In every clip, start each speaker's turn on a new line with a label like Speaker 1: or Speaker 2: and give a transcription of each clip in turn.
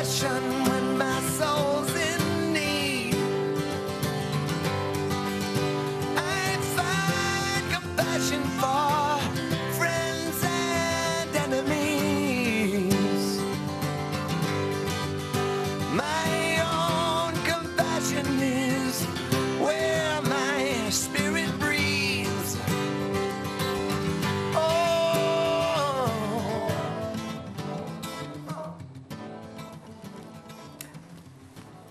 Speaker 1: compassion when my soul's in need. I find compassion for friends and enemies. My own compassion is where my spirit breathes. Oh.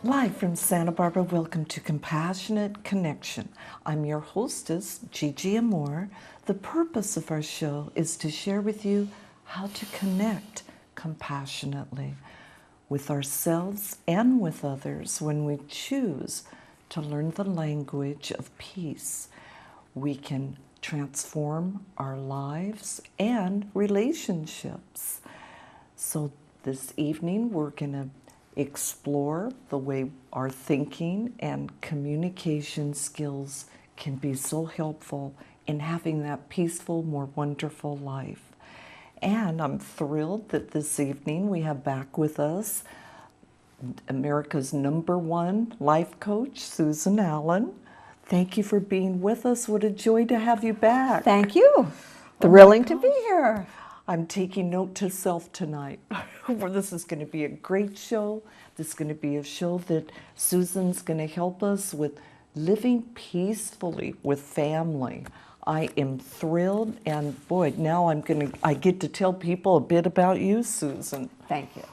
Speaker 2: Live from Santa Barbara, welcome to Compassionate Connection. I'm your hostess, Gigi Amore. The purpose of our show is to share with you how to connect compassionately with ourselves and with others when we choose to learn the language of peace. We can transform our lives and relationships. So this evening we're going to explore the way our thinking and communication skills can be so helpful in having that peaceful, more wonderful life. And I'm thrilled that this evening we have back with us America's #1 life coach, Susan Allan. Thank you for being with us. What a joy to have you back.
Speaker 3: Thank you. Thrilling to be here.
Speaker 2: I'm taking note to self tonight. This is going to be a great show. This is going to be a show that Susan's going to help us with living peacefully with family. I am thrilled, and boy, now I get to tell people a bit about you, Susan.
Speaker 3: Thank you.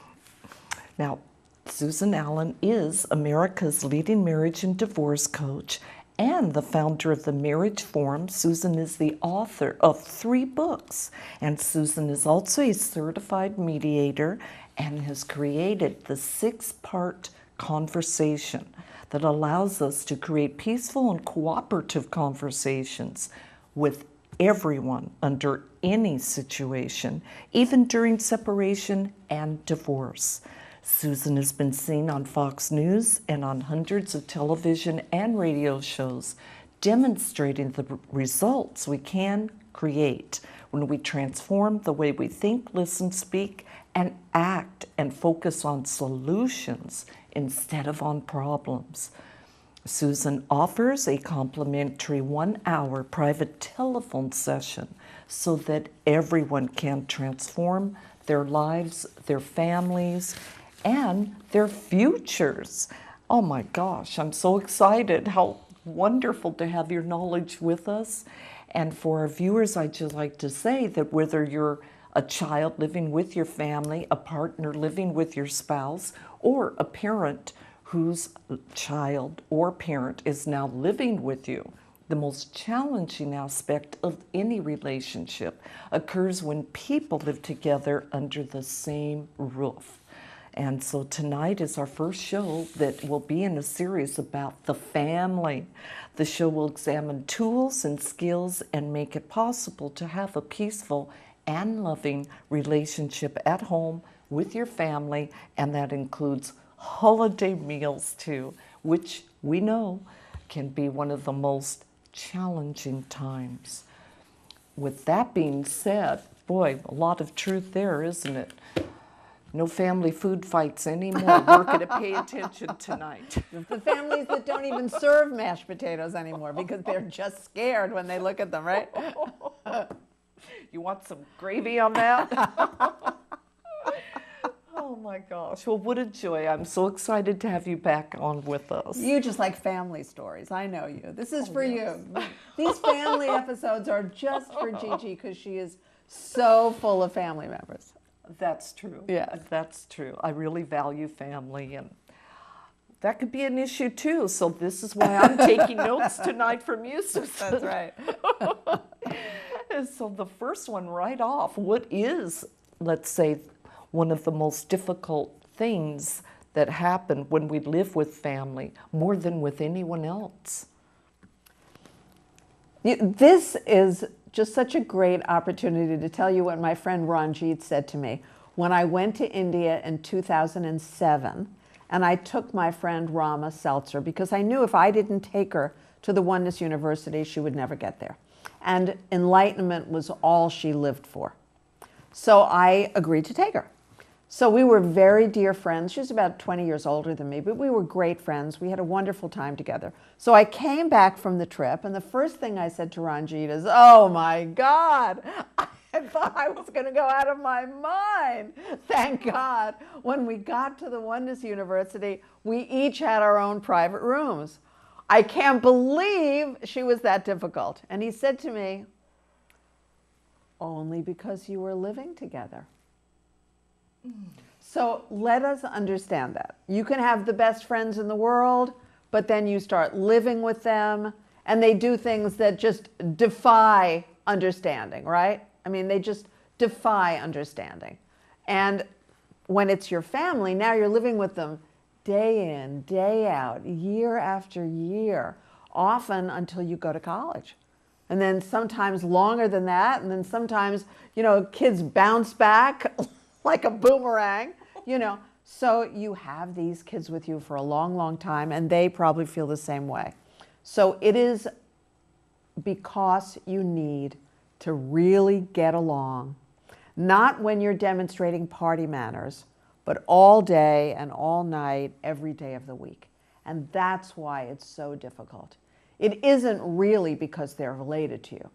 Speaker 2: Now, Susan Allan is America's leading marriage and divorce coach and the founder of the Marriage Forum. Susan is the author of 3 books, and Susan is also a certified mediator and has created the 6-part conversation that allows us to create peaceful and cooperative conversations with everyone under any situation, even during separation and divorce. Susan has been seen on Fox News and on hundreds of television and radio shows, demonstrating the results we can create when we transform the way we think, listen, speak, and act, and focus on solutions instead of on problems. Susan offers a complimentary 1-hour private telephone session so that everyone can transform their lives, their families, and their futures. Oh my gosh, I'm so excited. How wonderful to have your knowledge with us. And for our viewers, I'd just like to say that whether you're a child living with your family, a partner living with your spouse, or a parent whose child or parent is now living with you, the most challenging aspect of any relationship occurs when people live together under the same roof. And so tonight is our first show that will be in a series about the family. The show will examine tools and skills and make it possible to have a peaceful and loving relationship at home with your family, and that includes holiday meals too, which we know can be one of the most challenging times. With that being said, boy, a lot of truth there, isn't it? No family food fights anymore. We're going to pay attention tonight.
Speaker 3: The families that don't even serve mashed potatoes anymore because they're just scared when they look at them, right?
Speaker 2: You want some gravy on that? Oh my gosh. Well, what a joy. I'm so excited to have you back on with us.
Speaker 3: You just like family stories. I know you. This is for you. These family episodes are just for Gigi because she is so full of family members.
Speaker 2: That's true.
Speaker 3: Yeah.
Speaker 2: That's true. I really value family, and that could be an issue too. So this is why I'm taking notes tonight from you, Susan.
Speaker 3: That's right.
Speaker 2: So the first one right off, what is, let's say, one of the most difficult things that happen when we live with family more than with anyone else?
Speaker 3: This is just such a great opportunity to tell you what my friend Ranjit said to me when I went to India in 2007, and I took my friend Rama Seltzer because I knew if I didn't take her to the Oneness University, she would never get there. And enlightenment was all she lived for. So I agreed to take her. So we were very dear friends. She was about 20 years older than me, but we were great friends. We had a wonderful time together. So I came back from the trip, and the first thing I said to Ranjit is, oh my God, I thought I was going to go out of my mind. Thank God. When we got to the Oneness University, we each had our own private rooms. I can't believe she was that difficult. And he said to me, only because you were living together. So let us understand that. You can have the best friends in the world, but then you start living with them, and they do things that just defy understanding, right? I mean, they just defy understanding. And when it's your family, now you're living with them day in, day out, year after year, often until you go to college. And then sometimes longer than that, and then sometimes, kids bounce back like a boomerang, So you have these kids with you for a long, long time, and they probably feel the same way. So it is because you need to really get along, not when you're demonstrating party manners, but all day and all night, every day of the week. And that's why it's so difficult. It isn't really because they're related to you.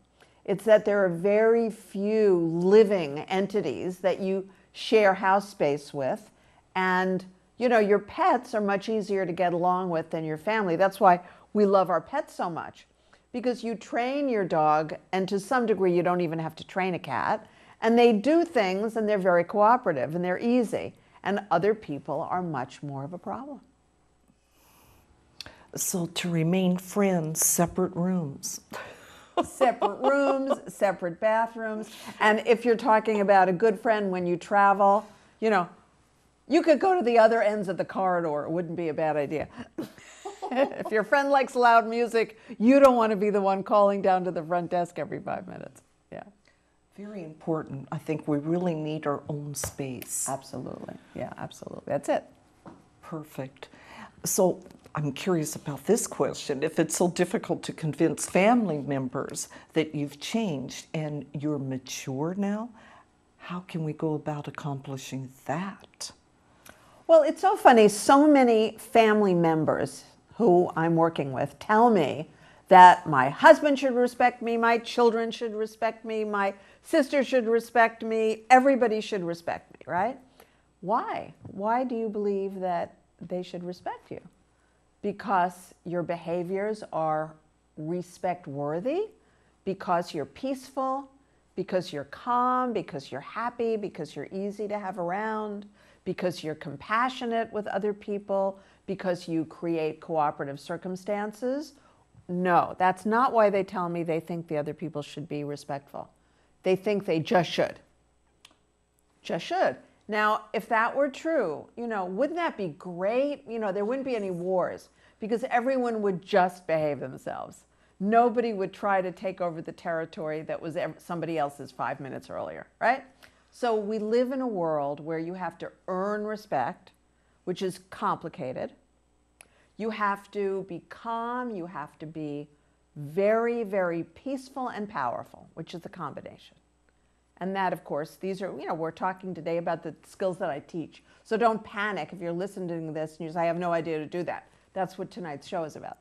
Speaker 3: It's that there are very few living entities that you share house space with. And, your pets are much easier to get along with than your family. That's why we love our pets so much. Because you train your dog, and to some degree you don't even have to train a cat, and they do things and they're very cooperative and they're easy. And other people are much more of a problem.
Speaker 2: So to remain friends, separate rooms.
Speaker 3: Separate rooms, separate bathrooms. And if you're talking about a good friend when you travel, you could go to the other ends of the corridor. It wouldn't be a bad idea. If your friend likes loud music, you don't want to be the one calling down to the front desk every 5 minutes. Yeah.
Speaker 2: Very important. I think we really need our own space.
Speaker 3: Absolutely. Yeah, absolutely. That's it.
Speaker 2: Perfect. So I'm curious about this question. If it's so difficult to convince family members that you've changed and you're mature now, how can we go about accomplishing that?
Speaker 3: Well, it's so funny. So many family members who I'm working with tell me that my husband should respect me, my children should respect me, my sister should respect me, everybody should respect me, right? Why? Why do you believe that they should respect you? Because your behaviors are respect worthy, because you're peaceful, because you're calm, because you're happy, because you're easy to have around, because you're compassionate with other people, because you create cooperative circumstances? No, that's not why they tell me they think the other people should be respectful. They think they just should. Just should. Now, if that were true, wouldn't that be great? There wouldn't be any wars because everyone would just behave themselves. Nobody would try to take over the territory that was somebody else's 5 minutes earlier, right? So we live in a world where you have to earn respect, which is complicated. You have to be calm. You have to be very, very peaceful and powerful, which is the combination. And that, of course, these are, we're talking today about the skills that I teach. So don't panic if you're listening to this and you say, I have no idea to do that. That's what tonight's show is about.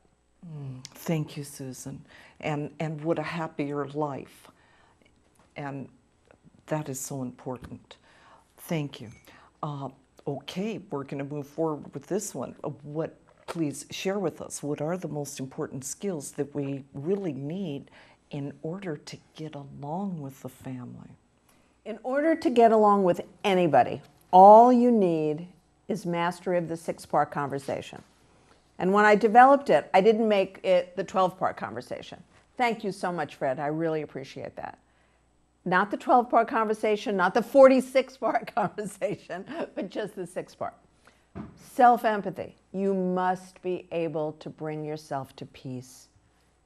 Speaker 2: Thank you, Susan. And what a happier life. And that is so important. Thank you. Okay, we're going to move forward with this one. Please share with us, what are the most important skills that we really need in order to get along with the family?
Speaker 3: In order to get along with anybody, all you need is mastery of the 6-part conversation. And when I developed it, I didn't make it the 12-part conversation. Thank you so much, Fred. I really appreciate that. Not the 12-part conversation, not the 46-part conversation, but just the 6-part. Self-empathy. You must be able to bring yourself to peace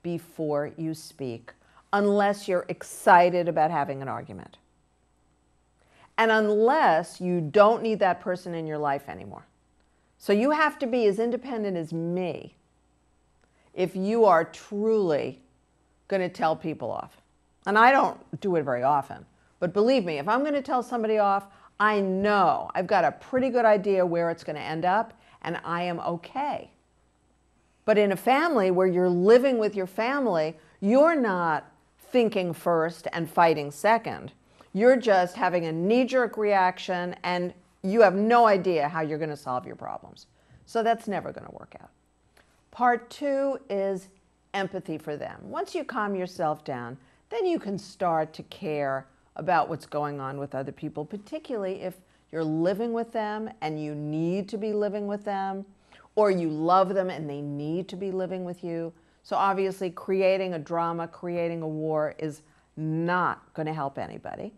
Speaker 3: before you speak, unless you're excited about having an argument. And unless you don't need that person in your life anymore. So you have to be as independent as me if you are truly going to tell people off. And I don't do it very often. But believe me, if I'm going to tell somebody off, I know I've got a pretty good idea where it's going to end up, and I am okay. But in a family where you're living with your family, you're not thinking first and fighting second. You're just having a knee-jerk reaction, and you have no idea how you're going to solve your problems. So that's never going to work out. Part 2 is empathy for them. Once you calm yourself down, then you can start to care about what's going on with other people, particularly if you're living with them and you need to be living with them, or you love them and they need to be living with you. So obviously creating a drama, creating a war is not going to help anybody.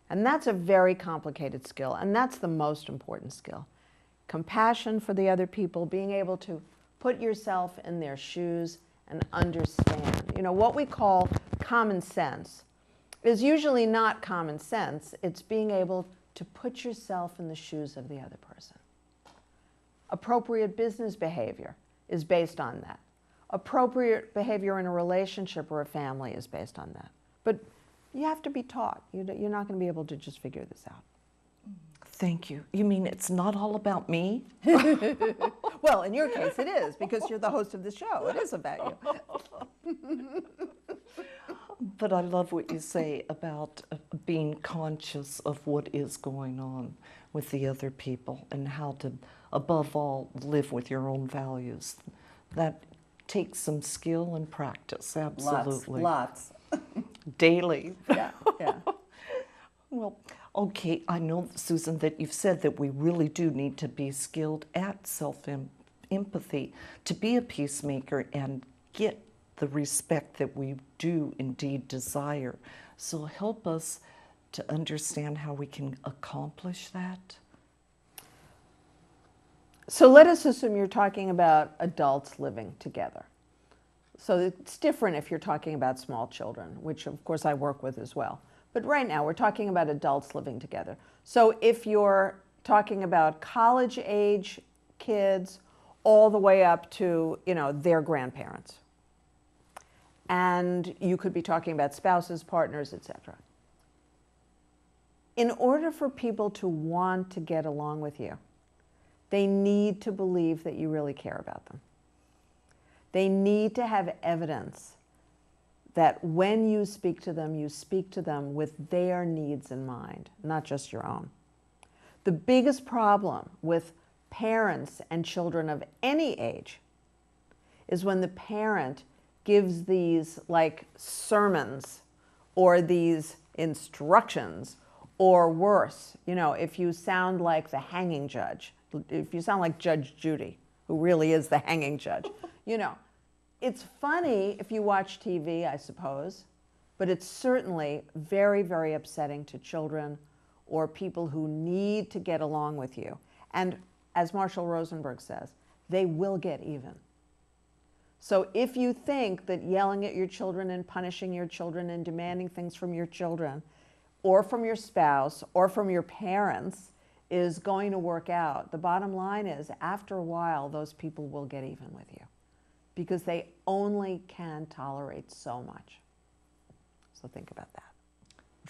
Speaker 3: And that's a very complicated skill, and that's the most important skill. Compassion for the other people, being able to put yourself in their shoes and understand. You know, what we call common sense is usually not common sense. It's being able to put yourself in the shoes of the other person. Appropriate business behavior is based on that. Appropriate behavior in a relationship or a family is based on that. But you have to be taught. You're not going to be able to just figure this out.
Speaker 2: Thank you. You mean it's not all about me?
Speaker 3: Well, in your case, it is, because you're the host of the show. It is about you.
Speaker 2: But I love what you say about being conscious of what is going on with the other people and how to, above all, live with your own values. That takes some skill and practice, absolutely.
Speaker 3: Lots.
Speaker 2: Daily.
Speaker 3: Yeah.
Speaker 2: Well, okay, I know, Susan, that you've said that we really do need to be skilled at self-empathy to be a peacemaker and get the respect that we do indeed desire. So help us to understand how we can accomplish that.
Speaker 3: So let us assume you're talking about adults living together. So it's different if you're talking about small children, which of course I work with as well. But right now we're talking about adults living together. So if you're talking about college-age kids all the way up to, you know, their grandparents. And you could be talking about spouses, partners, etc. In order for people to want to get along with you, they need to believe that you really care about them. They need to have evidence that when you speak to them with their needs in mind, not just your own. The biggest problem with parents and children of any age is when the parent gives these like sermons or these instructions, or worse, you know, if you sound like the hanging judge, if you sound like Judge Judy, who really is the hanging judge, you know. It's funny if you watch TV, I suppose, but it's certainly very, very upsetting to children or people who need to get along with you. And as Marshall Rosenberg says, they will get even. So if you think that yelling at your children and punishing your children and demanding things from your children or from your spouse or from your parents is going to work out, the bottom line is after a while, those people will get even with you, because they only can tolerate so much. So think about that.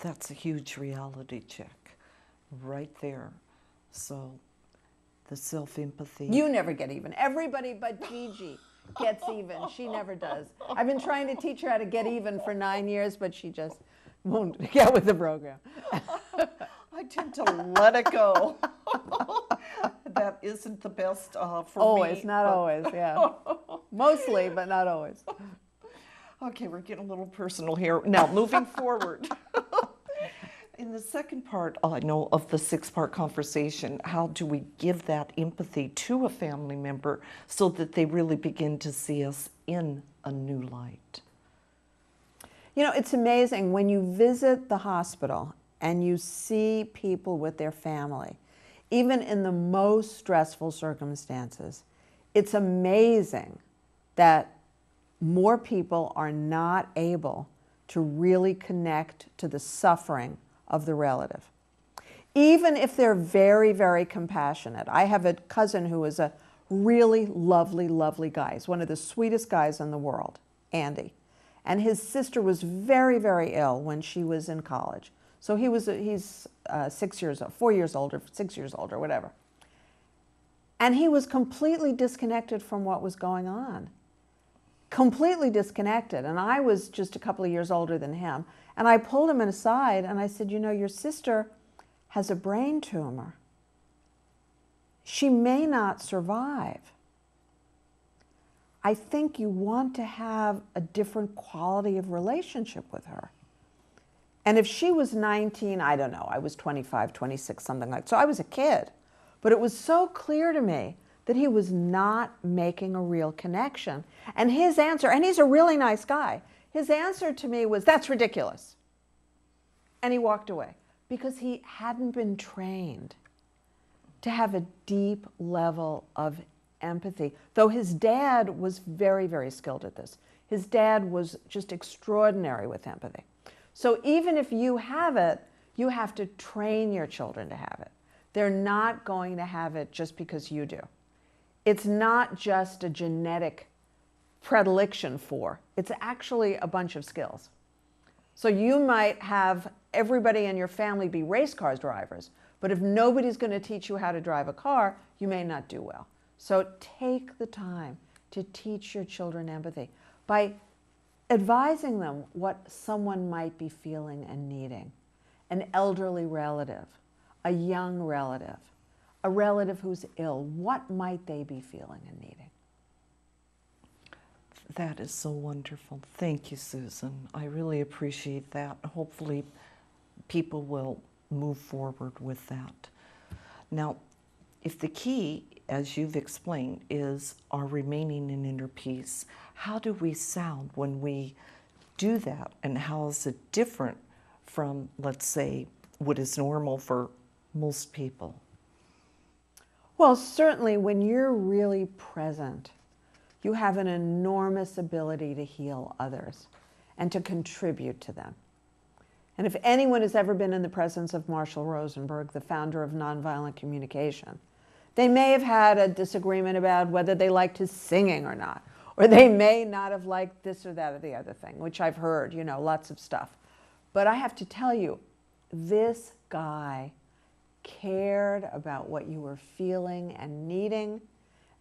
Speaker 2: That's a huge reality check right there. So the self-empathy.
Speaker 3: You never get even. Everybody but Gigi gets even. She never does. I've been trying to teach her how to get even for 9 years, but she just won't get with the program.
Speaker 2: I tend to let it go. That isn't the best for me.
Speaker 3: Always, not always, yeah. Mostly, but not always.
Speaker 2: Okay, we're getting a little personal here. Now, moving forward. In the second part, I know, of the 6-part conversation, how do we give that empathy to a family member so that they really begin to see us in a new light?
Speaker 3: You know, it's amazing when you visit the hospital and you see people with their family, even in the most stressful circumstances, it's amazing that more people are not able to really connect to the suffering of the relative. Even if they're very, very compassionate. I have a cousin who is a really lovely, lovely guy. He's one of the sweetest guys in the world, Andy. And his sister was very, very ill when she was in college. So he's 6 years, 4 years older, 6 years older, whatever. And he was completely disconnected from what was going on. Completely disconnected. And I was just a couple of years older than him. And I pulled him aside and I said, you know, your sister has a brain tumor. She may not survive. I think you want to have a different quality of relationship with her. And if she was 19, I don't know, I was 25, 26, something like that. So I was a kid. But it was so clear to me that he was not making a real connection. And his answer, and he's a really nice guy, his answer to me was, that's ridiculous. And he walked away because he hadn't been trained to have a deep level of empathy. Though his dad was very, very skilled at this. His dad was just extraordinary with empathy. So even if you have it, you have to train your children to have it. They're not going to have it just because you do. It's not just a genetic predilection for, it's actually a bunch of skills. So you might have everybody in your family be race car drivers, but if nobody's going to teach you how to drive a car, you may not do well. So take the time to teach your children empathy by advising them what someone might be feeling and needing. An elderly relative, a young relative, a relative who's ill, what might they be feeling and needing?
Speaker 2: That is so wonderful. Thank you, Susan. I really appreciate that. Hopefully people will move forward with that. Now, if the key, as you've explained, is our remaining in inner peace, how do we sound when we do that? And how is it different from, let's say, what is normal for most people?
Speaker 3: Well, certainly when you're really present, you have an enormous ability to heal others and to contribute to them. And if anyone has ever been in the presence of Marshall Rosenberg, the founder of nonviolent communication, they may have had a disagreement about whether they liked his singing or not, or they may not have liked this or that or the other thing, which I've heard, you know, lots of stuff. But I have to tell you, this guy cared about what you were feeling and needing.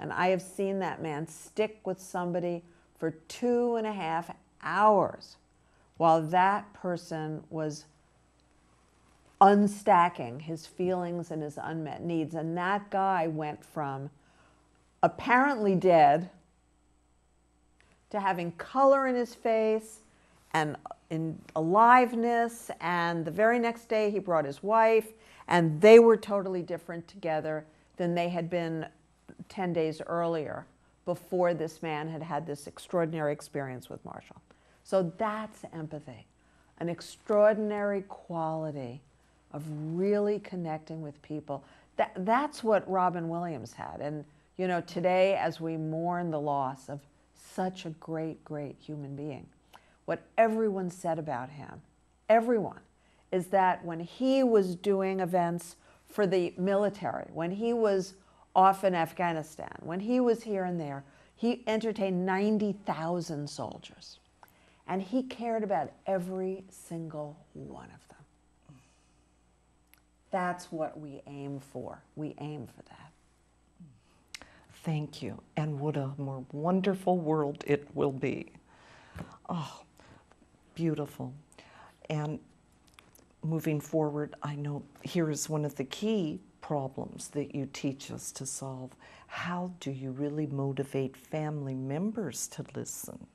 Speaker 3: And I have seen that man stick with somebody for 2.5 hours while that person was unstacking his feelings and his unmet needs. And that guy went from apparently dead to having color in his face and in aliveness. And the very next day he brought his wife, and they were totally different together than they had been 10 days earlier before this man had had this extraordinary experience with Marshall. So that's empathy, an extraordinary quality of really connecting with people. That's what Robin Williams had. And you know, today as we mourn the loss of such a great, great human being, what everyone said about him, everyone, is that when he was doing events for the military, when he was off in Afghanistan, when he was here and there, he entertained 90,000 soldiers. And he cared about every single one of them. That's what we aim for. We aim for that.
Speaker 2: Thank you. And what a more wonderful world it will be. Oh, beautiful. And moving forward, I know here is one of the key problems that you teach us to solve. How do you really motivate family members to listen?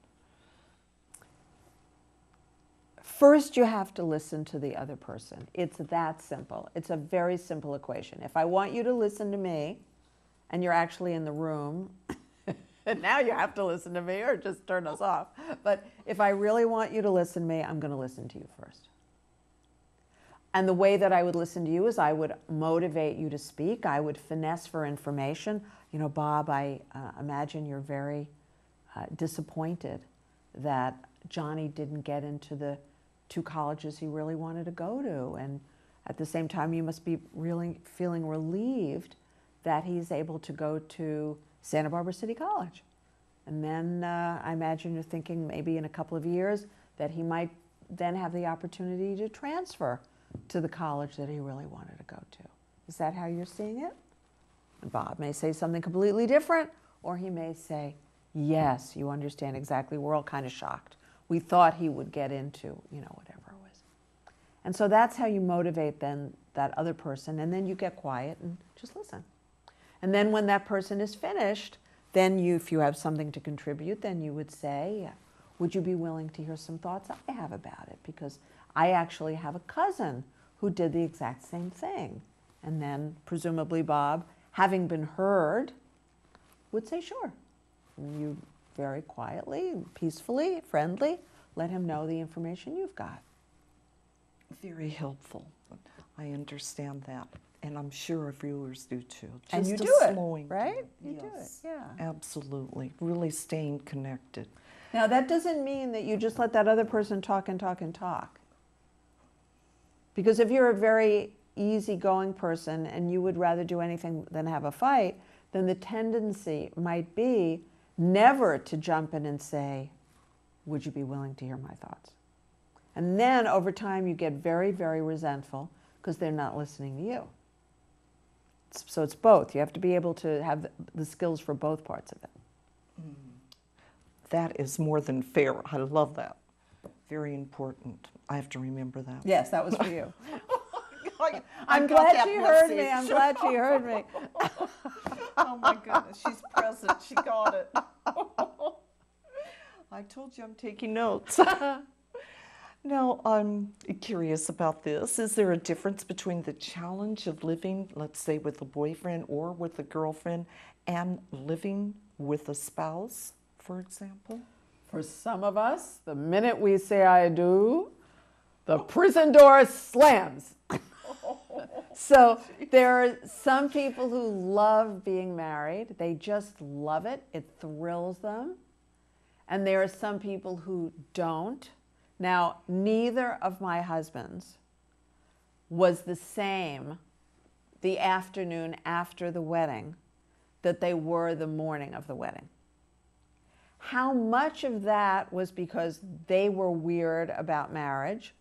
Speaker 3: First, you have to listen to the other person. It's that simple. It's a very simple equation. If I want you to listen to me, and you're actually in the room, now you have to listen to me or just turn us off. But if I really want you to listen to me, I'm going to listen to you first. And the way that I would listen to you is I would motivate you to speak. I would finesse for information. You know, Bob, I imagine you're very disappointed that Johnny didn't get into the 2 colleges he really wanted to go to. And at the same time, you must be really feeling relieved that he's able to go to Santa Barbara City College. And then I imagine you're thinking maybe in a couple of years that he might then have the opportunity to transfer to the college that he really wanted to go to. Is that how you're seeing it? And Bob may say something completely different, or he may say, yes, you understand exactly. We're all kind of shocked. We thought he would get into, whatever it was. And so that's how you motivate then that other person, and then you get quiet and just listen. And then when that person is finished, then if you have something to contribute, then you would say, would you be willing to hear some thoughts I have about it? Because I actually have a cousin who did the exact same thing. And then presumably Bob, having been heard, would say, sure. And you very quietly, peacefully, friendly, let him know the information you've got.
Speaker 2: Very helpful. I understand that. And I'm sure our viewers do too.
Speaker 3: And you
Speaker 2: Just
Speaker 3: do
Speaker 2: a
Speaker 3: it,
Speaker 2: slowing
Speaker 3: right?
Speaker 2: down.
Speaker 3: You do it,
Speaker 2: Yes,
Speaker 3: yeah.
Speaker 2: Absolutely. Really staying connected.
Speaker 3: Now, that doesn't mean that you just let that other person talk and talk and talk. Because if you're a very easygoing person and you would rather do anything than have a fight, then the tendency might be never to jump in and say, would you be willing to hear my thoughts? And then over time you get very, very resentful because they're not listening to you. So it's both. You have to be able to have the skills for both parts of it.
Speaker 2: That is more than fair. I love that. Very important. I have to remember that.
Speaker 3: Yes, that was for you.
Speaker 2: I'm
Speaker 3: glad she heard me. I'm glad she heard me.
Speaker 2: Oh my goodness, she's present. She got it. I told you I'm taking notes. Now, I'm curious about this. Is there a difference between the challenge of living, let's say, with a boyfriend or with a girlfriend and living with a spouse, for example?
Speaker 3: For some of us, the minute we say I do, the prison door slams. So there are some people who love being married. They just love it. It thrills them. And there are some people who don't. Now, neither of my husbands was the same the afternoon after the wedding that they were the morning of the wedding. How much of that was because they were weird about marriage,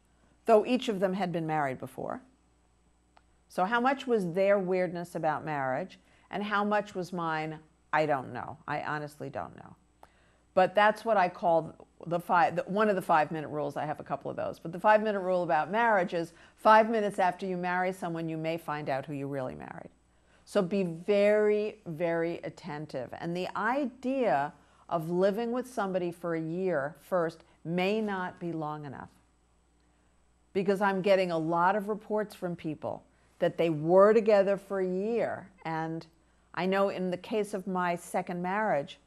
Speaker 3: though each of them had been married before? So how much was their weirdness about marriage, and how much was mine? I don't know. I honestly don't know. But that's what I call one of the 5-minute rules. I have a couple of those. But the 5-minute rule about marriage is 5 minutes after you marry someone, you may find out who you really married. So be very, very attentive. And the idea of living with somebody for a year first may not be long enough. Because I'm getting a lot of reports from people that they were together for a year. And I know in the case of my second marriage,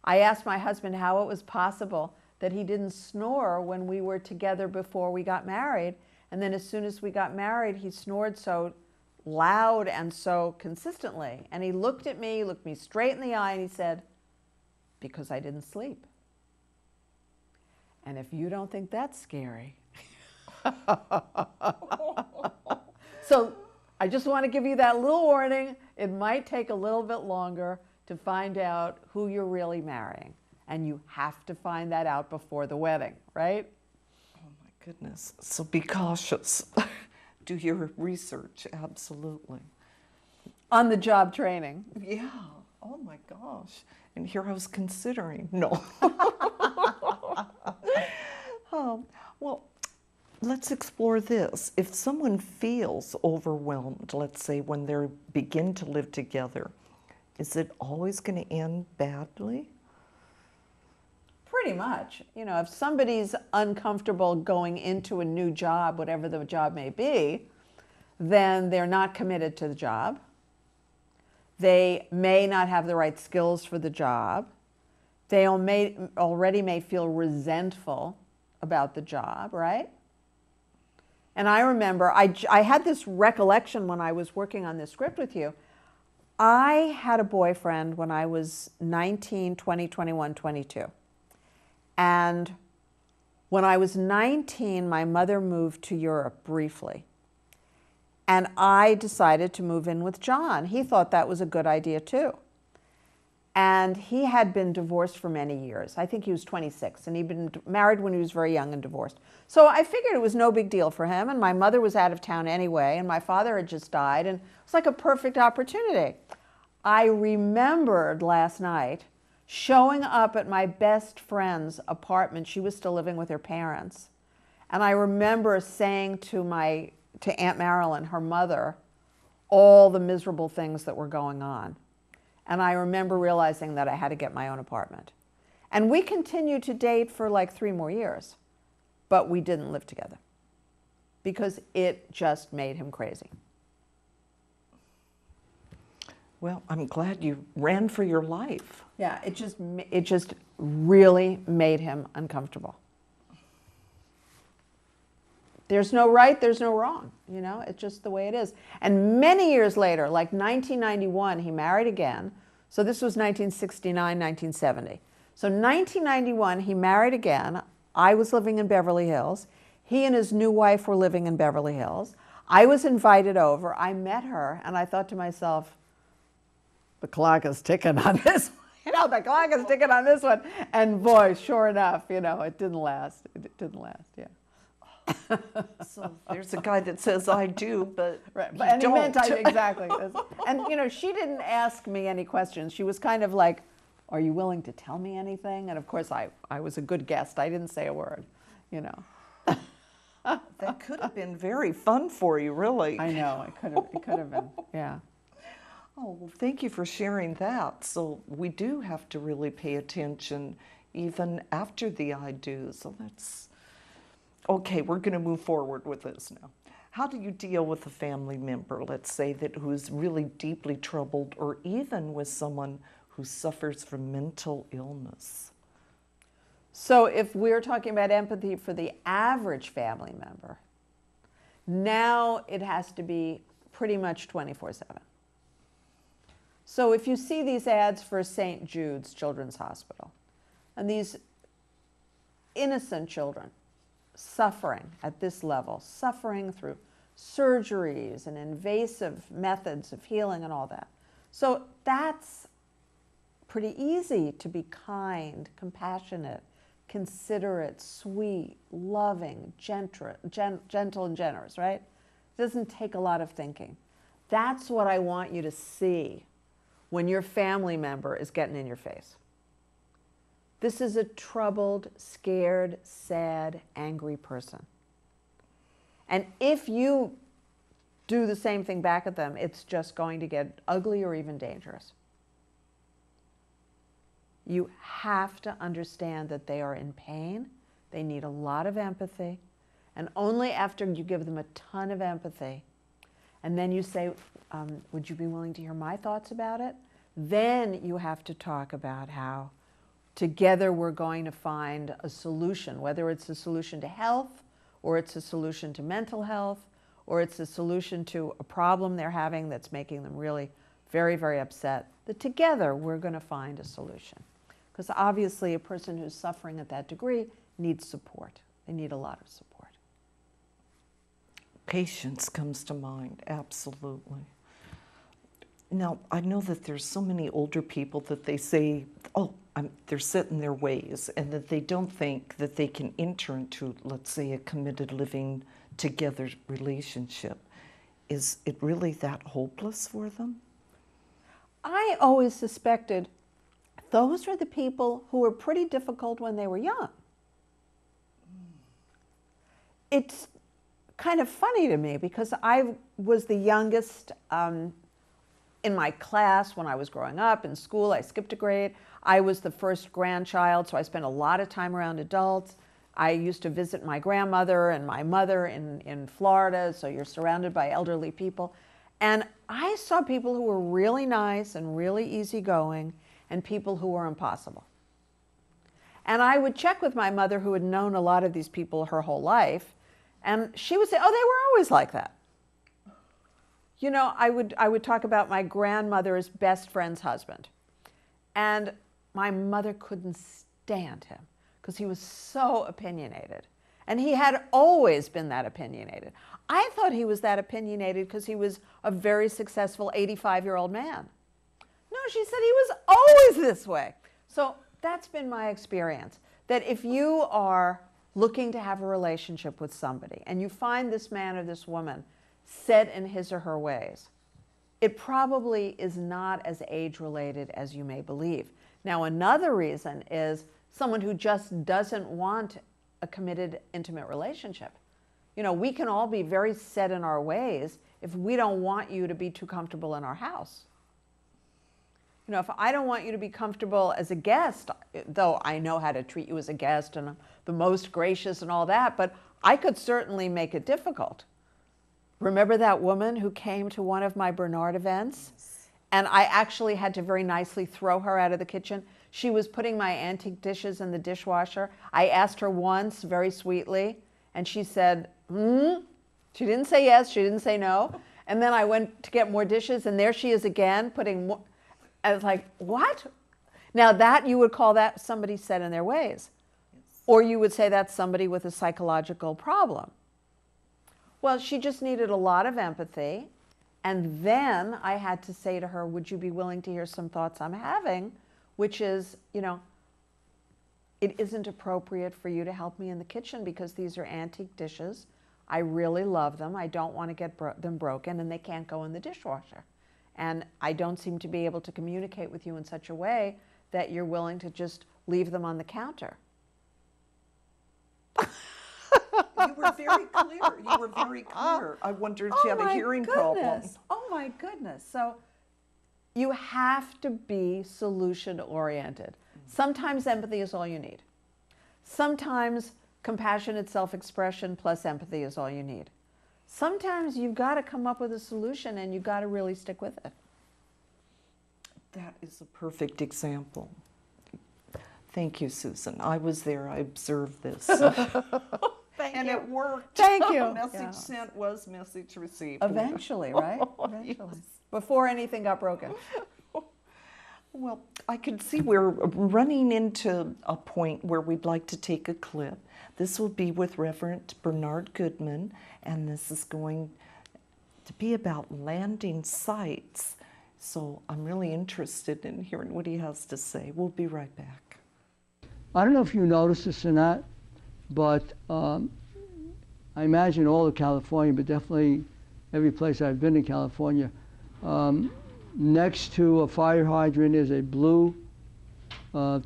Speaker 3: I asked my husband how it was possible that he didn't snore when we were together before we got married. And then as soon as we got married, he snored so loud and so consistently. And he looked at me, looked me straight in the eye, and he said, because I didn't sleep. And if you don't think that's scary. So I just want to give you that little warning. It might take a little bit longer to find out who you're really marrying. And you have to find that out before the wedding, right?
Speaker 2: Oh my goodness. So be cautious. Do your research, absolutely.
Speaker 3: On the job training.
Speaker 2: Yeah. Oh my gosh. And here I was considering. No. Well, let's explore this. If someone feels overwhelmed, let's say when they begin to live together, is it always going to end badly?
Speaker 3: Pretty much. If somebody's uncomfortable going into a new job, whatever the job may be, then they're not committed to the job. They may not have the right skills for the job. They already may feel resentful about the job, right? And I remember, I had this recollection when I was working on this script with you. I had a boyfriend when I was 19, 20, 21, 22. And when I was 19, my mother moved to Europe briefly. And I decided to move in with John. He thought that was a good idea too. And he had been divorced for many years. I think he was 26, and he'd been married when he was very young and divorced. So I figured it was no big deal for him, and my mother was out of town anyway, and my father had just died, and it was like a perfect opportunity. I remembered last night showing up at my best friend's apartment. She was still living with her parents. And I remember saying to Aunt Marilyn, her mother, all the miserable things that were going on. And I remember realizing that I had to get my own apartment. And we continued to date for like 3 more years, but we didn't live together because it just made him crazy.
Speaker 2: Well, I'm glad you ran for your life.
Speaker 3: Yeah, it just really made him uncomfortable. There's no right, there's no wrong, you know, it's just the way it is. And many years later, like 1991, he married again. So this was 1969, 1970. So 1991, he married again. I was living in Beverly Hills. He and his new wife were living in Beverly Hills. I was invited over. I met her, and I thought to myself, the clock is ticking on this one. You know, the clock is ticking on this one. And boy, sure enough, you know, it didn't last. It didn't last, yeah.
Speaker 2: So there's a guy that says I do, but
Speaker 3: right.
Speaker 2: you
Speaker 3: And he
Speaker 2: don't.
Speaker 3: meant exactly. And you know, she didn't ask me any questions. She was kind of like, "Are you willing to tell me anything?" And of course, I was a good guest. I didn't say a word, you know.
Speaker 2: That could have been very fun for you, really.
Speaker 3: I know it could have been, yeah.
Speaker 2: Oh, well, thank you for sharing that. So we do have to really pay attention even after the I do. So that's okay. We're going to move forward with this now. How do you deal with a family member, let's say, who's really deeply troubled, or even with someone who suffers from mental illness?
Speaker 3: So if we're talking about empathy for the average family member, now it has to be pretty much 24/7. So if you see these ads for St. Jude's Children's Hospital, and these innocent children suffering at this level, suffering through surgeries and invasive methods of healing and all that. So that's pretty easy to be kind, compassionate, considerate, sweet, loving, gentle and generous, right? It doesn't take a lot of thinking. That's what I want you to see when your family member is getting in your face. This is a troubled, scared, sad, angry person. And if you do the same thing back at them, it's just going to get ugly or even dangerous. You have to understand that they are in pain. They need a lot of empathy. And only after you give them a ton of empathy, and then you say, would you be willing to hear my thoughts about it? Then you have to talk about how together we're going to find a solution, whether it's a solution to health, or it's a solution to mental health, or it's a solution to a problem they're having that's making them really very, very upset. That together we're going to find a solution. Because obviously a person who's suffering at that degree needs support. They need a lot of support.
Speaker 2: Patience comes to mind, absolutely. Now, I know that there's so many older people that they say, oh, they're set in their ways, and that they don't think that they can enter into, let's say, a committed living together relationship. Is it really that hopeless for them?
Speaker 3: I always suspected those are the people who were pretty difficult when they were young. It's kind of funny to me because I was the youngest in my class when I was growing up in school. I skipped a grade. I was the first grandchild, so I spent a lot of time around adults. I used to visit my grandmother and my mother in Florida, so you're surrounded by elderly people. And I saw people who were really nice and really easygoing, and people who were impossible. And I would check with my mother, who had known a lot of these people her whole life, and she would say, oh, they were always like that. You know, I would talk about my grandmother's best friend's husband. And my mother couldn't stand him because he was so opinionated. And he had always been that opinionated. I thought he was that opinionated because he was a very successful 85-year-old man. No, she said he was always this way. So that's been my experience, that if you are looking to have a relationship with somebody and you find this man or this woman set in his or her ways, it probably is not as age-related as you may believe. Now, another reason is someone who just doesn't want a committed, intimate relationship. You know, we can all be very set in our ways if we don't want you to be too comfortable in our house. You know, if I don't want you to be comfortable as a guest, though I know how to treat you as a guest and I'm the most gracious and all that, but I could certainly make it difficult. Remember that woman who came to one of my Bernard events? Yes. And I actually had to very nicely throw her out of the kitchen. She was putting my antique dishes in the dishwasher. I asked her once very sweetly, and she said, She didn't say yes, she didn't say no. And then I went to get more dishes, and there she is again, putting more. I was like, what? Now that you would call that somebody set in their ways. Yes. Or you would say that's somebody with a psychological problem. Well, she just needed a lot of empathy. And then I had to say to her, would you be willing to hear some thoughts I'm having? Which is, you know, it isn't appropriate for you to help me in the kitchen because these are antique dishes. I really love them. I don't want to get them broken, and they can't go in the dishwasher. And I don't seem to be able to communicate with you in such a way that you're willing to just leave them on the counter.
Speaker 2: You were very clear. You were very clear. I wondered if you had a hearing problem.
Speaker 3: Oh my goodness. So you have to be solution-oriented. Sometimes empathy is all you need. Sometimes compassionate self-expression plus empathy is all you need. Sometimes you've got to come up with a solution and you've got to really stick with it.
Speaker 2: That is a perfect example. Thank you, Susan. I was there. I observed this. And it worked.
Speaker 3: Thank you.
Speaker 2: Message sent was message received.
Speaker 3: Eventually, right? Eventually.
Speaker 2: Yes.
Speaker 3: Before anything got broken.
Speaker 2: Well, I can see we're running into a point where we'd like to take a clip. This will be with Reverend Bernard Goodman, and this is going to be about landing sites. So I'm really interested in hearing what he has to say. We'll be right back.
Speaker 4: I don't know if you noticed this or not, but I imagine all of California, but definitely every place I've been in California, next to a fire hydrant is a blue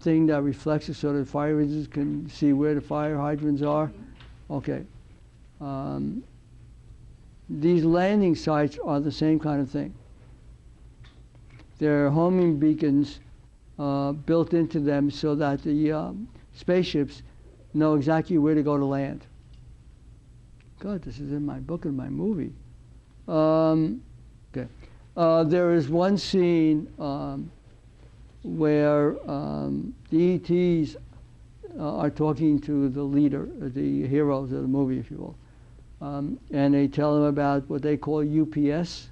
Speaker 4: thing that reflects it so that fire engines can see where the fire hydrants are. Okay. These landing sites are the same kind of thing. They're homing beacons built into them so that the spaceships know exactly where to go to land. God, this is in my book and my movie. Okay. There is one scene where the ETs are talking to the leader, the heroes of the movie, if you will. And they tell them about what they call UPS,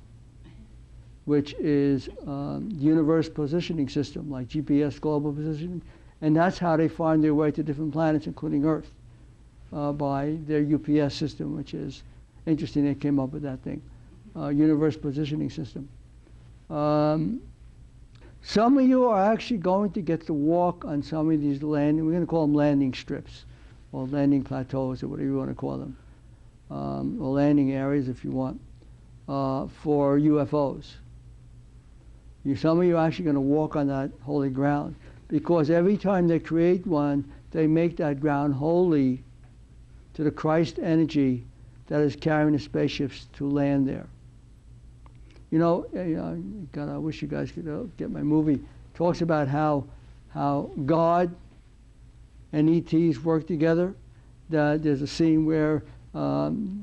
Speaker 4: which is Universe Positioning System, like GPS, Global Positioning. And that's how they find their way to different planets, including Earth, by their UPS system, which is interesting. They came up with that thing, Universe Positioning System. Some of you are actually going to get to walk on some of these landing, we're going to call them landing strips, or landing plateaus, or whatever you want to call them, or landing areas if you want, for UFOs. Some of you are actually going to walk on that holy ground, because every time they create one, they make that ground holy to the Christ energy that is carrying the spaceships to land there. You know, God, I wish you guys could get my movie. It talks about how God and ETs work together. There's a scene where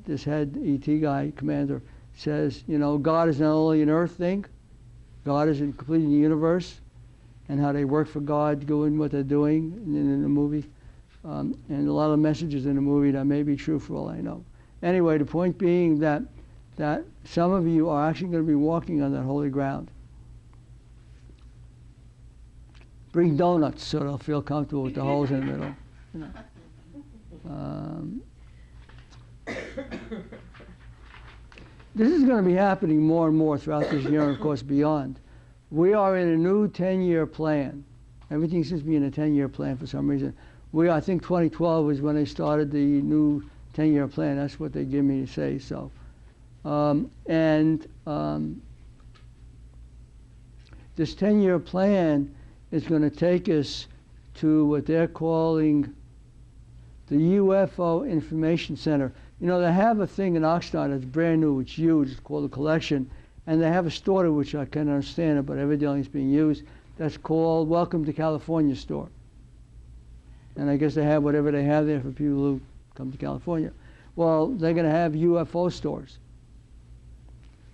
Speaker 4: this head ET guy, commander, says, you know, God is not only an earth thing, God is completely in the universe, and how they work for God doing what they're doing in the movie. And a lot of messages in the movie that may be true for all I know. Anyway, the point being that some of you are actually going to be walking on that holy ground. Bring donuts so they'll feel comfortable with the holes in the middle. You know. This is going to be happening more and more throughout this year, and of course beyond, We are in a new 10-year plan. Everything seems to be in a 10-year plan for some reason. I think 2012 was when they started the new 10-year plan. That's what they give me to say. So, this 10-year plan is going to take us to what they're calling the UFO Information Center. You know, they have a thing in Oxnard that's brand new, it's huge, it's called a collection, and they have a store which I can't understand it, but evidently it's being used, that's called Welcome to California store. And I guess they have whatever they have there for people who come to California. Well, they're going to have UFO stores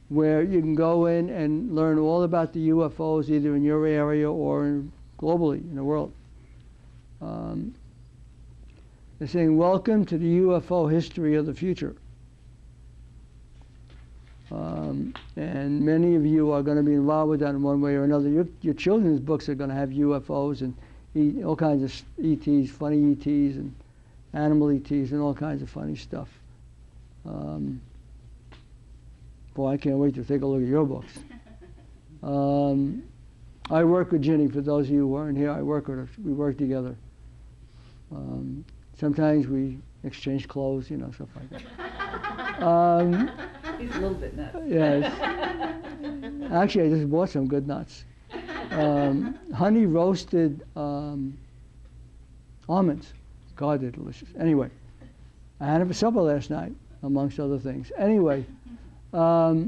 Speaker 4: where you can go in and learn all about the UFOs either in your area or globally in the world. They're saying, welcome to the UFO history of the future. And many of you are going to be involved with that in one way or another. Your children's books are going to have UFOs and all kinds of ETs, funny ETs and animal ETs and all kinds of funny stuff. Boy, I can't wait to take a look at your books. I work with Ginny, for those of you who weren't here. I work with her. We work together. Sometimes we exchange clothes, you know, stuff like that.
Speaker 5: He's a little bit nuts.
Speaker 4: Yes. Actually, I just bought some good nuts. Honey roasted almonds. God, they're delicious. Anyway, I had it for supper last night, amongst other things. Anyway, but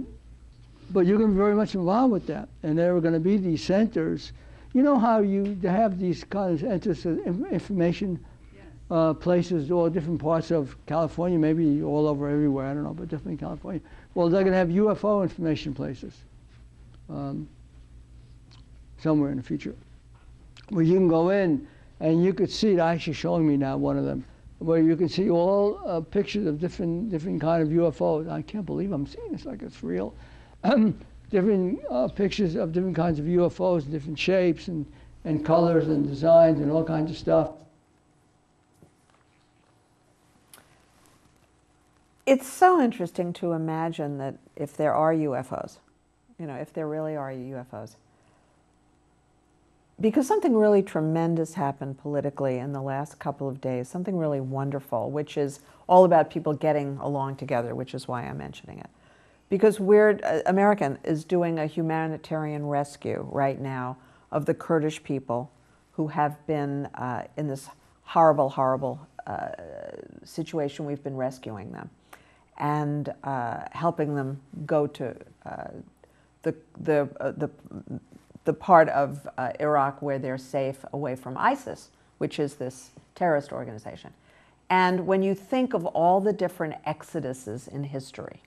Speaker 4: you're going to be very much involved with that. And there are going to be these centers. You know how you have these kinds of centers of information places, all different parts of California, maybe all over everywhere, I don't know, but definitely California. Well, they're going to have UFO information places somewhere in the future, where you can go in and you could see, they're actually showing me now one of them, where you can see all pictures of different kind of UFOs. I can't believe I'm seeing this like it's real. Different pictures of different kinds of UFOs, different shapes and colors and designs and all kinds of stuff.
Speaker 3: It's so interesting to imagine that if there are UFOs, you know, if there really are UFOs, because something really tremendous happened politically in the last couple of days, something really wonderful, which is all about people getting along together, which is why I'm mentioning it. Because American is doing a humanitarian rescue right now of the Kurdish people who have been in this horrible, horrible situation. We've been rescuing them and helping them go to the part of Iraq where they're safe away from ISIS, which is this terrorist organization. And when you think of all the different exoduses in history,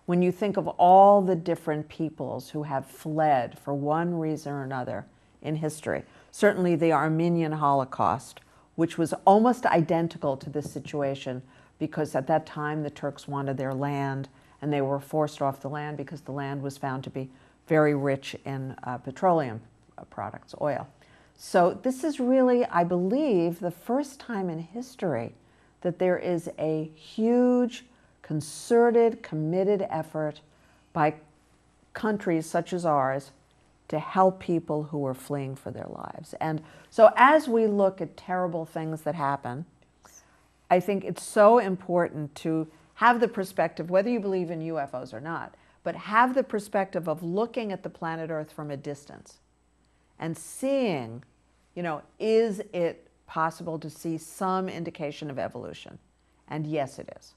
Speaker 3: when you think of all the different peoples who have fled for one reason or another in history, certainly the Armenian Holocaust, which was almost identical to this situation because at that time the Turks wanted their land and they were forced off the land because the land was found to be very rich in petroleum products, oil. So this is really, I believe, the first time in history that there is a huge, concerted, committed effort by countries such as ours to help people who are fleeing for their lives. And so as we look at terrible things that happen, I think it's so important to have the perspective, whether you believe in UFOs or not, but have the perspective of looking at the planet Earth from a distance and seeing, you know, is it possible to see some indication of evolution? And yes, it is.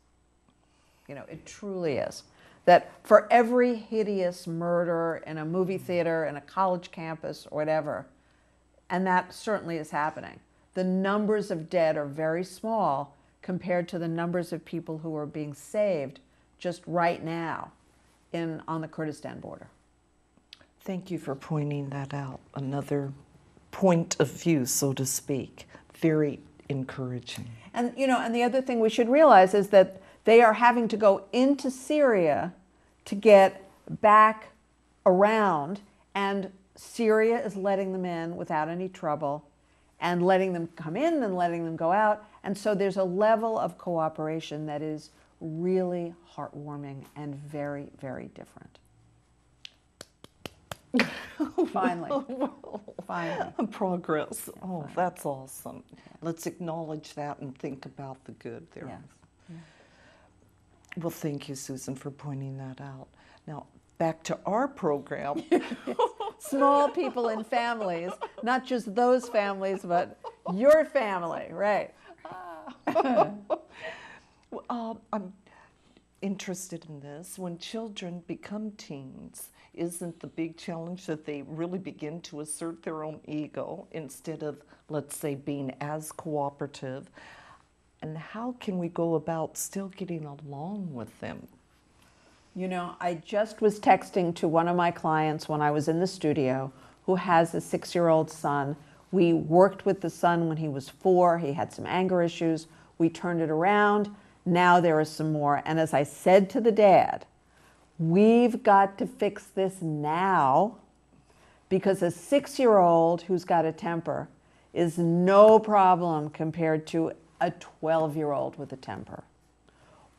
Speaker 3: You know, it truly is. That for every hideous murder in a movie theater, in a college campus, or whatever, and that certainly is happening, the numbers of dead are very small compared to the numbers of people who are being saved just right now on the Kurdistan border.
Speaker 2: Thank you for pointing that out. Another point of view, so to speak. Very encouraging.
Speaker 3: And, you know, and the other thing we should realize is that they are having to go into Syria to get back around, and Syria is letting them in without any trouble and letting them come in and letting them go out. And so there's a level of cooperation that is really heartwarming and very, very different. Finally. Finally.
Speaker 2: Progress. Oh, that's awesome. Let's acknowledge that and think about the good there.
Speaker 3: Yes.
Speaker 2: Well, thank you, Susan, for pointing that out. Now, back to our program.
Speaker 3: Small people in families, not just those families, but your family, right?
Speaker 2: I'm interested in this. When children become teens, isn't the big challenge that they really begin to assert their own ego instead of, let's say, being as cooperative? And how can we go about still getting along with them?
Speaker 3: You know, I just was texting to one of my clients when I was in the studio who has a 6-year-old son. We worked with the son when he was 4. He had some anger issues. We turned it around. Now there is some more. And as I said to the dad, we've got to fix this now, because a 6-year-old who's got a temper is no problem compared to a 12-year-old with a temper,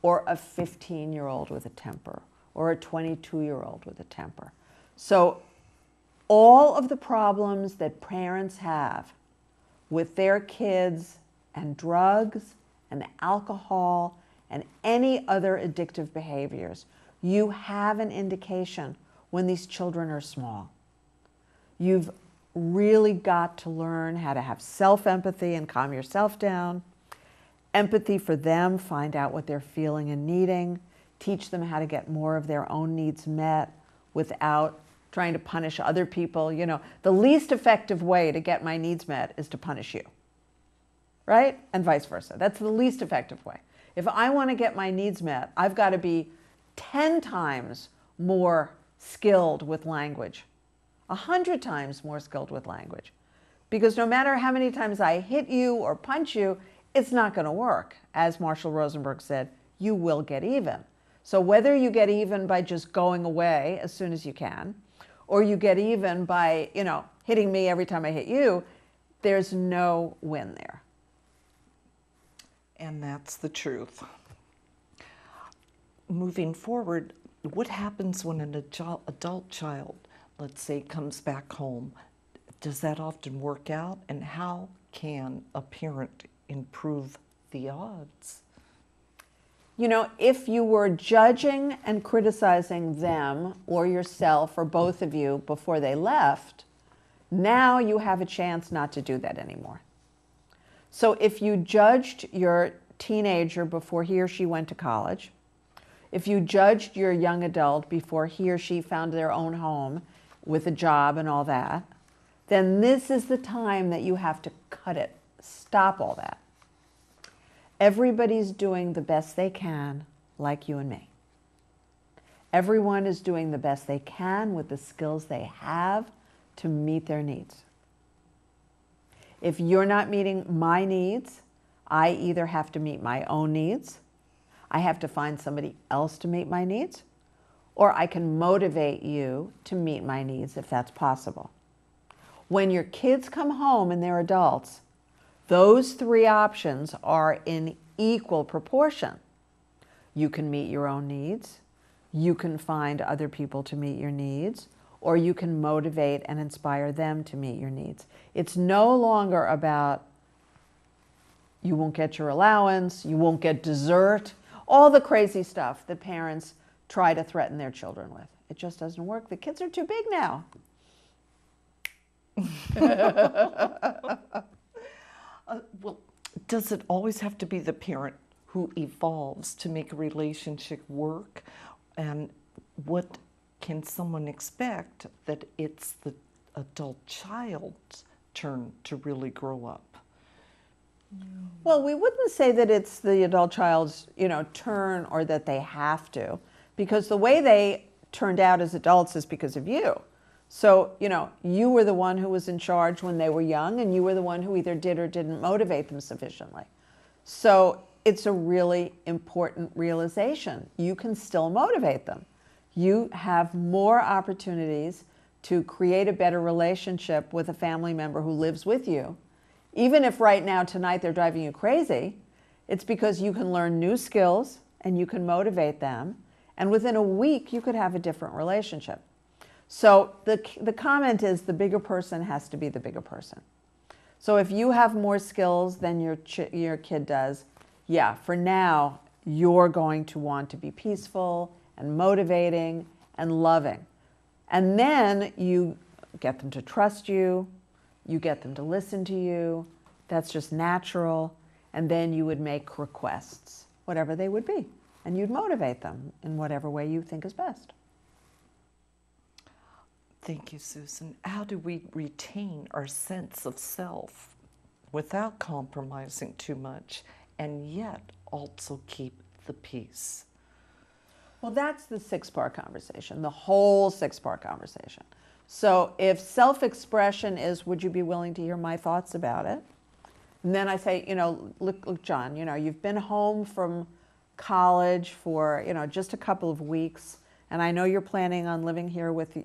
Speaker 3: or a 15-year-old with a temper, or a 22-year-old with a temper. So all of the problems that parents have with their kids and drugs and alcohol and any other addictive behaviors, you have an indication when these children are small. You've really got to learn how to have self-empathy and calm yourself down. Empathy for them, find out what they're feeling and needing, teach them how to get more of their own needs met without trying to punish other people. You know, the least effective way to get my needs met is to punish you, right? And vice versa. That's the least effective way. If I want to get my needs met, I've got to be 10 times more skilled with language, 100 times more skilled with language. Because no matter how many times I hit you or punch you, it's not going to work. As Marshall Rosenberg said, you will get even. So whether you get even by just going away as soon as you can, or you get even by, you know, hitting me every time I hit you, there's no win there.
Speaker 2: And that's the truth. Moving forward, what happens when an adult child, let's say, comes back home? Does that often work out? And how can a parent improve the odds?
Speaker 3: You know, if you were judging and criticizing them or yourself or both of you before they left, now you have a chance not to do that anymore. So if you judged your teenager before he or she went to college, if you judged your young adult before he or she found their own home with a job and all that, then this is the time that you have to cut it. Stop all that. Everybody's doing the best they can, like you and me. Everyone is doing the best they can with the skills they have to meet their needs. If you're not meeting my needs, I either have to meet my own needs, I have to find somebody else to meet my needs, or I can motivate you to meet my needs if that's possible. When your kids come home and they're adults, those 3 options are in equal proportion. You can meet your own needs, you can find other people to meet your needs, or you can motivate and inspire them to meet your needs. It's no longer about you won't get your allowance, you won't get dessert, all the crazy stuff that parents try to threaten their children with. It just doesn't work. The kids are too big now.
Speaker 2: Well, does it always have to be the parent who evolves to make a relationship work? And what can someone expect that it's the adult child's turn to really grow up?
Speaker 3: Well, we wouldn't say that it's the adult child's, turn, or that they have to, because the way they turned out as adults is because of you. So, you were the one who was in charge when they were young, and you were the one who either did or didn't motivate them sufficiently. So it's a really important realization. You can still motivate them. You have more opportunities to create a better relationship with a family member who lives with you. Even if right now, tonight, they're driving you crazy, it's because you can learn new skills and you can motivate them. And within a week, you could have a different relationship. So the comment is the bigger person has to be the bigger person. So if you have more skills than your kid does, yeah, for now, you're going to want to be peaceful and motivating and loving. And then you get them to trust you, you get them to listen to you. That's just natural. And then you would make requests, whatever they would be. And you'd motivate them in whatever way you think is best.
Speaker 2: Thank you, Susan. How do we retain our sense of self without compromising too much and yet also keep the peace?
Speaker 3: Well, that's the 6-part conversation, the whole 6-part conversation. So if self-expression is, would you be willing to hear my thoughts about it? And then I say, look, John, you've been home from college for, just a couple of weeks. And I know you're planning on living here with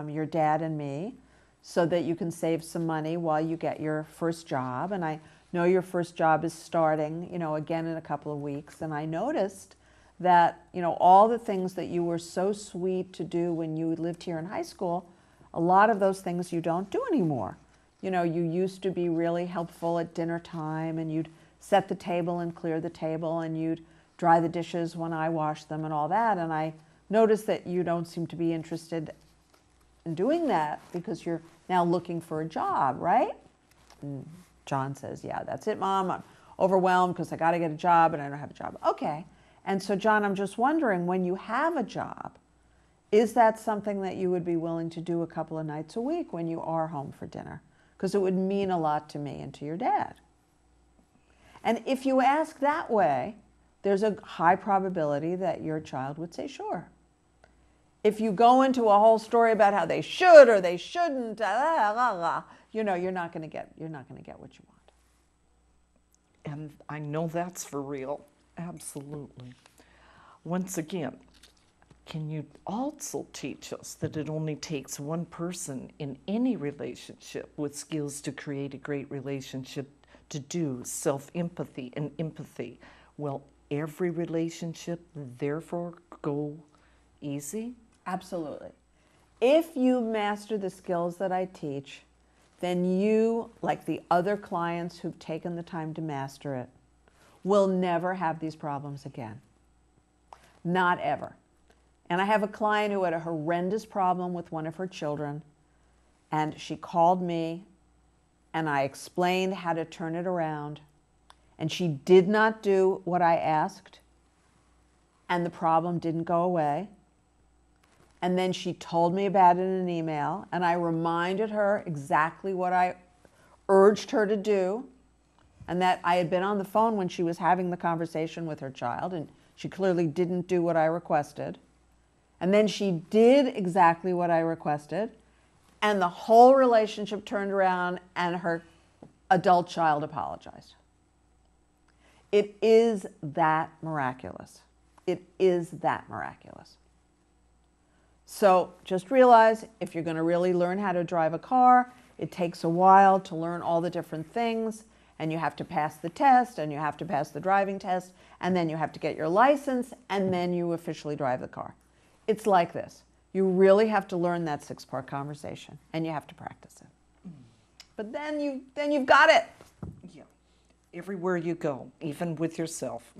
Speaker 3: your dad and me so that you can save some money while you get your first job. And I know your first job is starting, again in a couple of weeks. And I noticed that, all the things that you were so sweet to do when you lived here in high school, a lot of those things you don't do anymore. You used to be really helpful at dinner time, and you'd set the table and clear the table, and you'd dry the dishes when I washed them and all that. And I notice that you don't seem to be interested in doing that because you're now looking for a job, right? And John says, yeah, that's it, Mom. I'm overwhelmed because I got to get a job and I don't have a job. Okay. And so, John, I'm just wondering, when you have a job, is that something that you would be willing to do a couple of nights a week when you are home for dinner? Because it would mean a lot to me and to your dad. And if you ask that way, there's a high probability that your child would say, sure. If you go into a whole story about how they should or they shouldn't, you're not going to get what you want.
Speaker 2: And I know that's for real. Absolutely. Once again, can you also teach us that it only takes one person in any relationship with skills to create a great relationship to do self-empathy and empathy? Will every relationship therefore go easy?
Speaker 3: Absolutely. If you master the skills that I teach, then you, like the other clients who've taken the time to master it, will never have these problems again. Not ever. And I have a client who had a horrendous problem with one of her children, and she called me, and I explained how to turn it around, and she did not do what I asked, and the problem didn't go away. And then she told me about it in an email, and I reminded her exactly what I urged her to do, and that I had been on the phone when she was having the conversation with her child, and she clearly didn't do what I requested. And then she did exactly what I requested, and the whole relationship turned around, and her adult child apologized. It is that miraculous. It is that miraculous. So just realize, if you're going to really learn how to drive a car, it takes a while to learn all the different things, and you have to pass the test, and you have to pass the driving test, and then you have to get your license, and then you officially drive the car. It's like this. You really have to learn that 6-part conversation, and you have to practice it. But then you've got it.
Speaker 2: Yeah. Everywhere you go, even with yourself.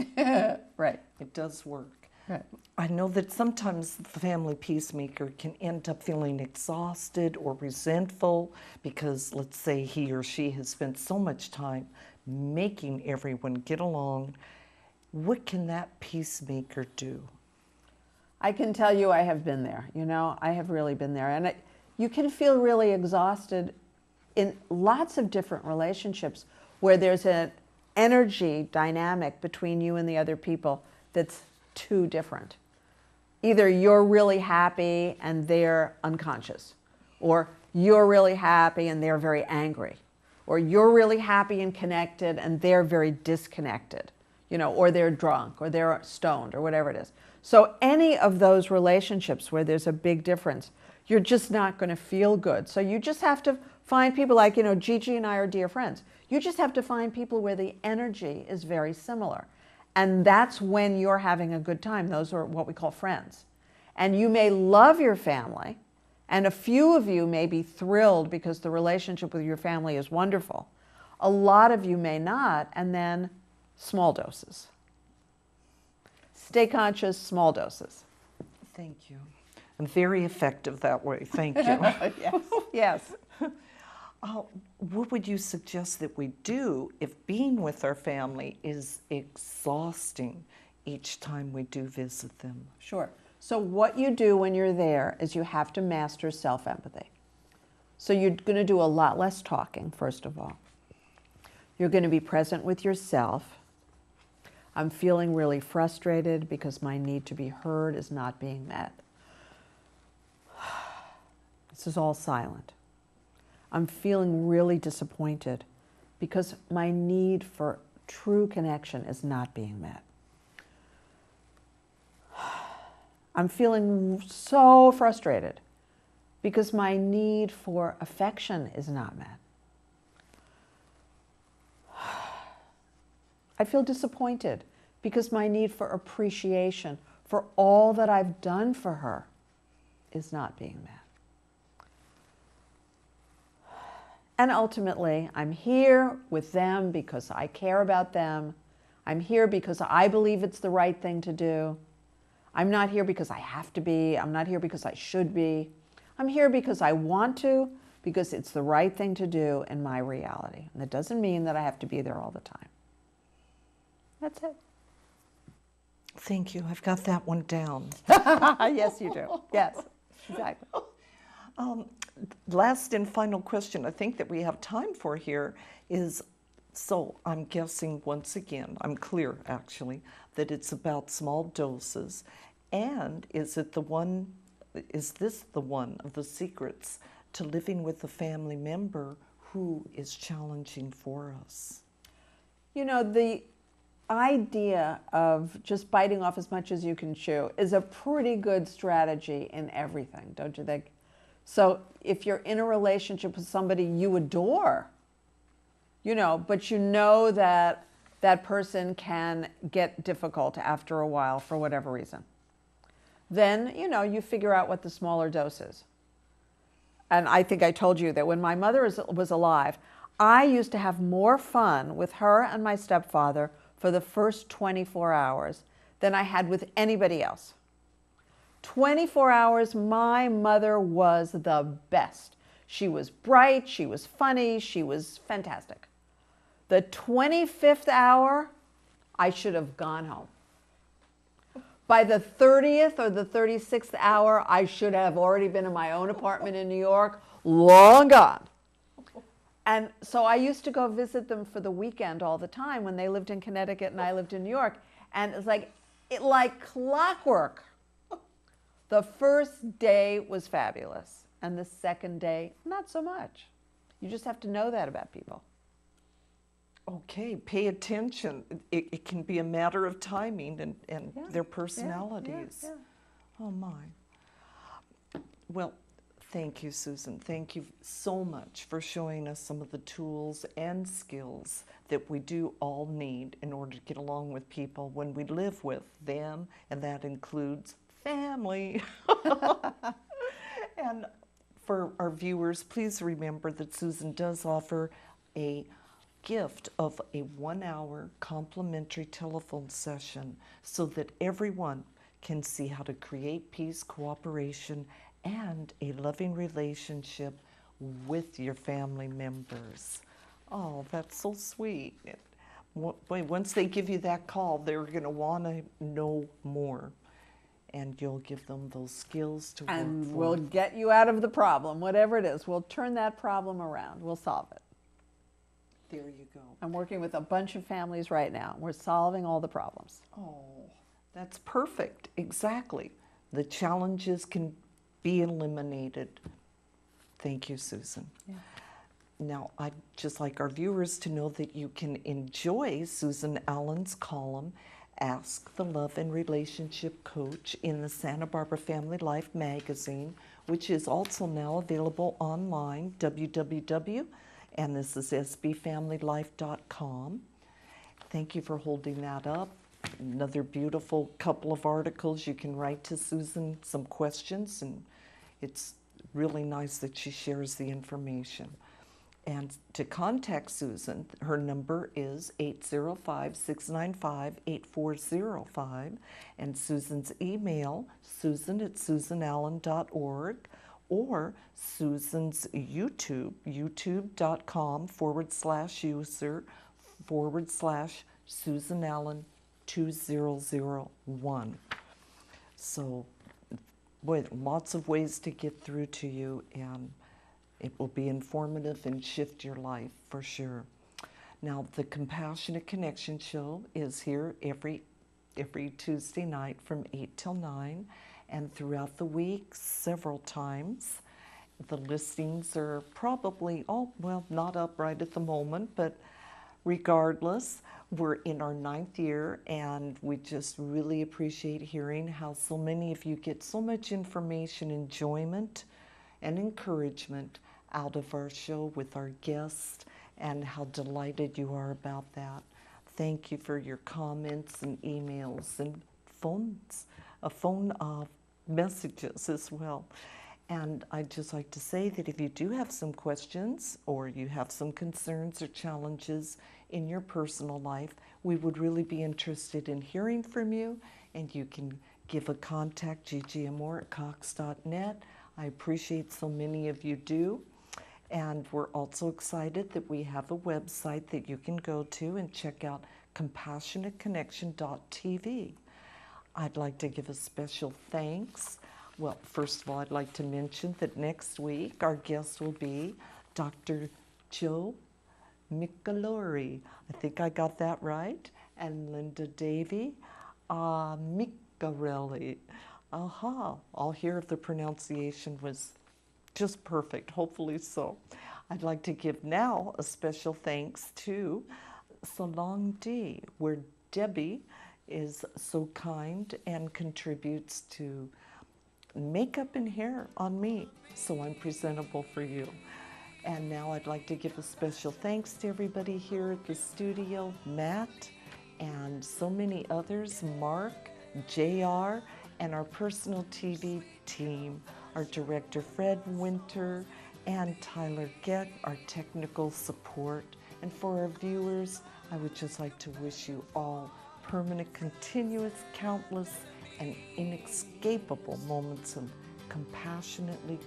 Speaker 3: Right.
Speaker 2: It does work.
Speaker 3: Right.
Speaker 2: I know that sometimes the family peacemaker can end up feeling exhausted or resentful because, let's say, he or she has spent so much time making everyone get along. What can that peacemaker do?
Speaker 3: I can tell you I have been there. I have really been there. And you can feel really exhausted in lots of different relationships where there's an energy dynamic between you and the other people that's too different. Either you're really happy and they're unconscious, or you're really happy and they're very angry, or you're really happy and connected and they're very disconnected, or they're drunk or they're stoned or whatever it is. So any of those relationships where there's a big difference, you're just not going to feel good. So you just have to find people like, Gigi and I are dear friends. You just have to find people where the energy is very similar. And that's when you're having a good time. Those are what we call friends. And you may love your family And a few of you may be thrilled because the relationship with your family is wonderful. A lot of you may not, and then small doses. Stay conscious, small doses.
Speaker 2: Thank you. And very effective that way. Thank you.
Speaker 3: Yes, yes.
Speaker 2: What would you suggest that we do if being with our family is exhausting each time we do visit them?
Speaker 3: Sure. So what you do when you're there is you have to master self-empathy. So you're going to do a lot less talking, first of all. You're going to be present with yourself. I'm feeling really frustrated because my need to be heard is not being met. This is all silent. I'm feeling really disappointed because my need for true connection is not being met. I'm feeling so frustrated because my need for affection is not met. I feel disappointed because my need for appreciation for all that I've done for her is not being met. And ultimately, I'm here with them because I care about them. I'm here because I believe it's the right thing to do. I'm not here because I have to be. I'm not here because I should be. I'm here because I want to, because it's the right thing to do in my reality. And that doesn't mean that I have to be there all the time. That's it.
Speaker 2: Thank you. I've got that one down.
Speaker 3: Yes, you do. Yes, exactly.
Speaker 2: Last and final question I think that we have time for here is, so I'm guessing once again, I'm clear actually, that it's about small doses. And is this the one of the secrets to living with a family member who is challenging for us?
Speaker 3: You know, the idea of just biting off as much as you can chew is a pretty good strategy in everything, don't you think? So if you're in a relationship with somebody you adore, you know, but you know that that person can get difficult after a while for whatever reason, then, you know, you figure out what the smaller dose is. And I think I told you that when my mother was alive, I used to have more fun with her and my stepfather for the first 24 hours than I had with anybody else. 24 hours, my mother was the best. She was bright, she was funny, she was fantastic. The 25th hour, I should have gone home. By the 30th or the 36th hour, I should have already been in my own apartment in New York, long gone. And so I used to go visit them for the weekend all the time when they lived in Connecticut and I lived in New York. And it's like clockwork. The first day was fabulous. And the second day, not so much. You just have to know that about people.
Speaker 2: Okay, pay attention. It can be a matter of timing and their personalities.
Speaker 3: Yeah.
Speaker 2: Oh my. Well, thank you, Susan. Thank you so much for showing us some of the tools and skills that we do all need in order to get along with people when we live with them, and that includes family. And for our viewers, please remember that Susan does offer a gift of a 1-hour complimentary telephone session so that everyone can see how to create peace, cooperation, and a loving relationship with your family members. Oh, that's so sweet. Once they give you that call, they're going to want to know more. And you'll give them those skills to work for.
Speaker 3: And we'll get you out of the problem, whatever it is. We'll turn that problem around. We'll solve it.
Speaker 2: There you go.
Speaker 3: I'm working with a bunch of families right now. We're solving all the problems.
Speaker 2: Oh, that's perfect. Exactly. The challenges can be eliminated. Thank you, Susan.
Speaker 3: Yeah.
Speaker 2: Now, I'd just like our viewers to know that you can enjoy Susan Allan's column, Ask the Love and Relationship Coach, in the Santa Barbara Family Life magazine, which is also now available online, www. And this is sbfamilylife.com. Thank you for holding that up. Another beautiful couple of articles. You can write to Susan some questions, and it's really nice that she shares the information. And to contact Susan, her number is 805-695-8405, and Susan's email, susan@susanallan.org, or Susan's YouTube, youtube.com/user/Susan Allan 2001. So, boy, lots of ways to get through to you, and it will be informative and shift your life for sure. Now, the Compassionate Connection show is here every Tuesday night from 8 till 9, and throughout the week several times. The listings are probably, not up right at the moment, but regardless, we're in our 9th year, and we just really appreciate hearing how so many of you get so much information, enjoyment, and encouragement out of our show with our guests, and how delighted you are about that. Thank you for your comments and emails and phone messages as well. And I'd just like to say that if you do have some questions, or you have some concerns or challenges in your personal life, we would really be interested in hearing from you, and you can give a contact, ggmore@cox.net. I appreciate so many of you do. And we're also excited that we have a website that you can go to and check out, compassionateconnection.tv. I'd like to give a special thanks. Well, first of all, I'd like to mention that next week our guest will be Dr. Joe Micalori. I think I got that right. And Linda Davey Micarelli. I'll hear if the pronunciation was just perfect, hopefully so. I'd like to give now a special thanks to Salon D, where Debbie is so kind and contributes to makeup and hair on me, so I'm presentable for you. And now I'd like to give a special thanks to everybody here at the studio, Matt, and so many others, Mark, JR, and our personal TV team, our director Fred Winter, and Tyler Geck, our technical support. And for our viewers, I would just like to wish you all permanent, continuous, countless, and inescapable moments of compassionately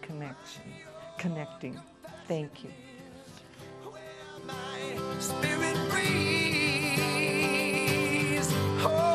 Speaker 2: connecting. Thank you.
Speaker 1: Where my spirit breeze. Oh.